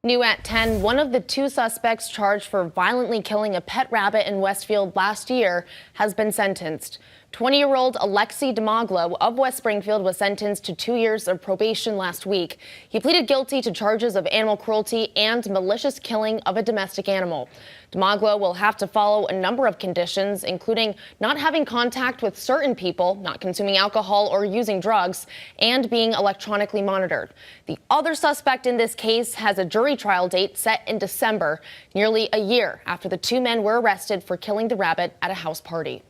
New at 10, one of the two suspects charged for violently killing a pet rabbit in Westfield last year has been sentenced. 20-year-old Alexei Demaglo of West Springfield was sentenced to 2 years of probation last week. He pleaded guilty to charges of animal cruelty and malicious killing of a domestic animal. Demaglo will have to follow a number of conditions, including not having contact with certain people, not consuming alcohol or using drugs, and being electronically monitored. The other suspect in this case has a jury trial date set in December, nearly a year after the two men were arrested for killing the rabbit at a house party.